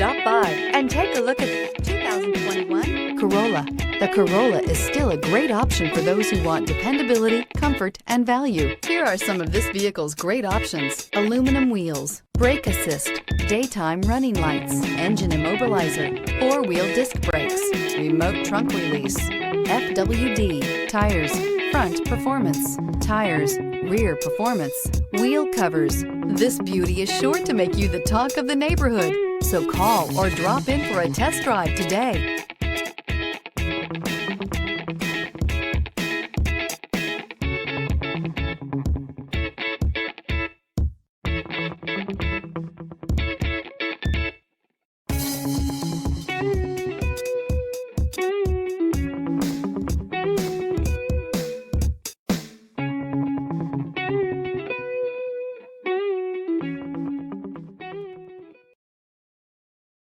Stop by and take a look at the 2021 Corolla. The Corolla is still a great option for those who want dependability, comfort, and value. Here are some of this vehicle's great options: aluminum wheels, brake assist, daytime running lights, engine immobilizer, four-wheel disc brakes, remote trunk release, FWD, tires, front performance, tires, rear performance, wheel covers. This beauty is sure to make you the talk of the neighborhood. So call or drop in for a test drive today.